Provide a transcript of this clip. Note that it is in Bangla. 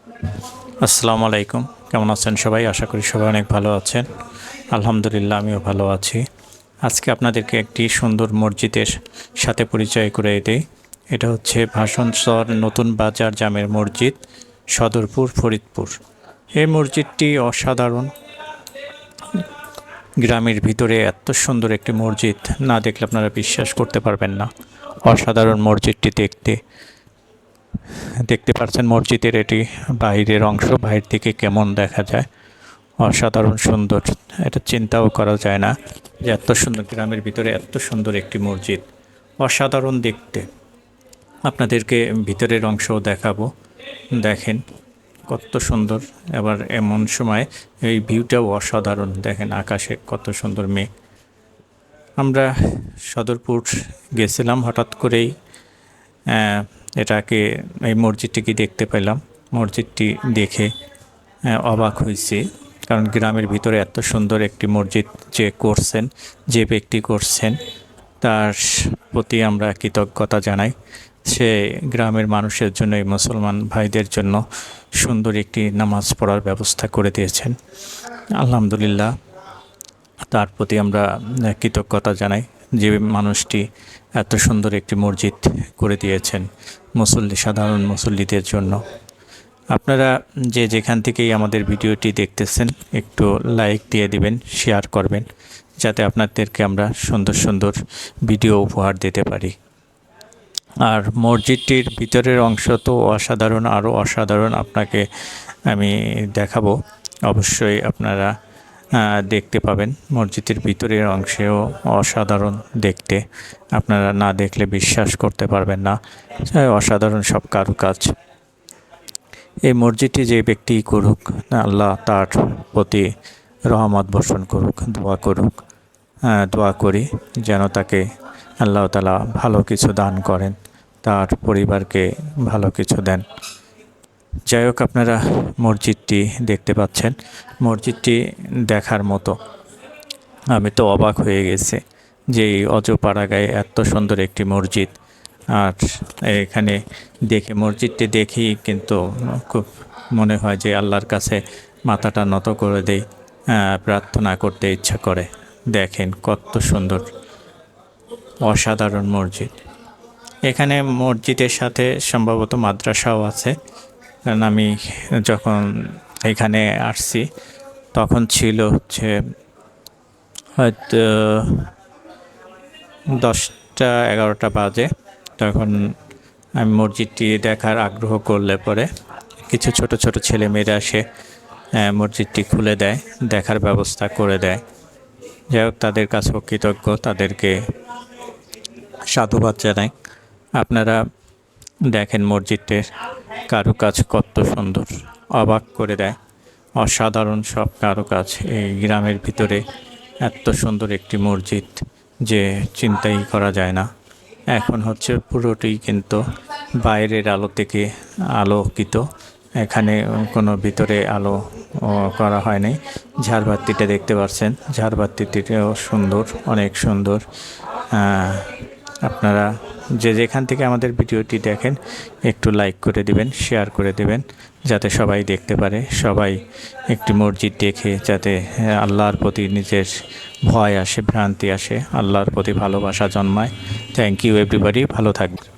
আসসালামু আলাইকুম। কেমন আছেন সবাই? আশা করি সবাই অনেক ভালো আছেন। আলহামদুলিল্লাহ আমিও ভালো আছি। আজকে আপনাদেরকে একটি সুন্দর মসজিদের সাথে পরিচয় করে দেই। এটা হচ্ছে ভাষণচর নতুন বাজার জামের মসজিদ, সদরপুর, ফরিদপুর। এই মসজিদটি অসাধারণ। গ্রামের ভিতরে এত সুন্দর একটি মসজিদ না দেখলে আপনারা বিশ্বাস করতে পারবেন না। অসাধারণ মসজিদটি দেখতে পাচ্ছেন মসজিদের এটি বাইরের অংশ, বাইরে থেকে কেমন দেখা যায়, অসাধারণ সুন্দর। এটা চিন্তাও করা যায় না যে এত সুন্দর গ্রামের ভিতরে এত সুন্দর একটি মসজিদ, অসাধারণ দেখতে। আপনাদেরকে ভিতরের অংশও দেখাবো, দেখেন কত সুন্দর। এবার এমন সময় এই ভিউটাও অসাধারণ, দেখেন আকাশে কত সুন্দর মেঘ। আমরা সদরপুর গেছিলাম, হঠাৎ করেই এই মসজিদটিকে দেখতে পেলাম। মসজিদটি দেখে অবাক হয়েছি, কারণ গ্রামের ভিতরে এত সুন্দর একটি মসজিদ যে ব্যক্তি করছেন তার প্রতি আমরা কৃতজ্ঞতা জানাই। সে গ্রামের মানুষের জন্য, এই মুসলমান ভাইদের জন্য সুন্দর একটি নামাজ পড়ার ব্যবস্থা করে দিয়েছেন। আলহামদুলিল্লাহ, তার প্রতি আমরা কৃতজ্ঞতা জানাই যে মানুষটি এত সুন্দর একটি মসজিদ করে দিয়েছেন সাধারণ মুসল্লিদের জন্য। আপনারা যেখান থেকেই আমাদের ভিডিওটি দেখতেছেন একটু লাইক দিয়ে দিবেন, শেয়ার করবেন, যাতে আপনাদেরকে আমরা সুন্দর সুন্দর ভিডিও উপহার দিতে পারি। আর মসজিদটির ভিতরের অংশ তো অসাধারণ, আরও অসাধারণ আপনাকে আমি দেখাবো। অবশ্যই আপনারা দেখতে পাবেন। মসজিদের ভিতরের অংশেও অসাধারণ দেখতে, আপনারা না দেখলে বিশ্বাস করতে পারবেন না। অসাধারণ সব কারুকাজ। এই মসজিদটি যে ব্যক্তি করুক, আল্লাহ তার প্রতি রহমত বর্ষণ করুক, দোয়া করি যেন তাকে আল্লাহ তাআলা ভালো কিছু দান করেন, তার পরিবারকে ভালো কিছু দেন। যাই হোক, আপনারা মসজিদটি দেখতে পাচ্ছেন, মসজিদটি দেখার মতো। আমি তো অবাক হয়ে গেছি যে এই অজপাড়াগাঁয়ে এত সুন্দর একটি মসজিদ। আর এখানে মসজিদটি দেখি কিন্তু খুব মনে হয় যে আল্লাহর কাছে মাথাটা নত করে দেই, প্রার্থনা করতে ইচ্ছা করে। দেখেন কত সুন্দর, অসাধারণ মসজিদ। এখানে মসজিদের সাথে সম্ভবত মাদ্রাসাও আছে, কারণ আমি যখন এখানে আসছি তখন ছিল হচ্ছে হয়তো 10টা-11টা বাজে। তখন আমি মসজিদটি দেখার আগ্রহ করলে পরে কিছু ছোট ছোট ছেলেমেয়েরা এসে মসজিদটি খুলে দেয়, দেখার ব্যবস্থা করে দেয়। যাই হোক, তাদের কাছেও কৃতজ্ঞ, তাদেরকে সাধুবাদ জানাই। আপনারা দেখেন মসজিদের কারুকাজ কত সুন্দর, অবাক করে দেয়। অসাধারণ সব কারুকাজ। এই গ্রামের ভিতরে এত সুন্দর একটি মসজিদ যে চিন্তাই করা যায় না। এখন হচ্ছে পুরোটি কিন্তু বাইরের আলো থেকে আলোকিত, এখানে কোনো ভিতরে আলো করা হয়নি। ঝাড়বাতিটা দেখতে পাচ্ছেন, ঝাড়বাতিটিও সুন্দর, অনেক সুন্দর। আপনারা যেখান থেকে আমাদের ভিডিওটি দেখেন একটু লাইক করে দিবেন, শেয়ার করে দিবেন, যাতে সবাই দেখতে পারে, সবাই একটি মসজিদ দেখে যাতে আল্লাহর প্রতি নিজের ভয় আসে, ভ্রান্তি আসে, আল্লাহর প্রতি ভালোবাসা জন্মায়। থ্যাংক ইউ এভরিবডি, ভালো থাকবেন।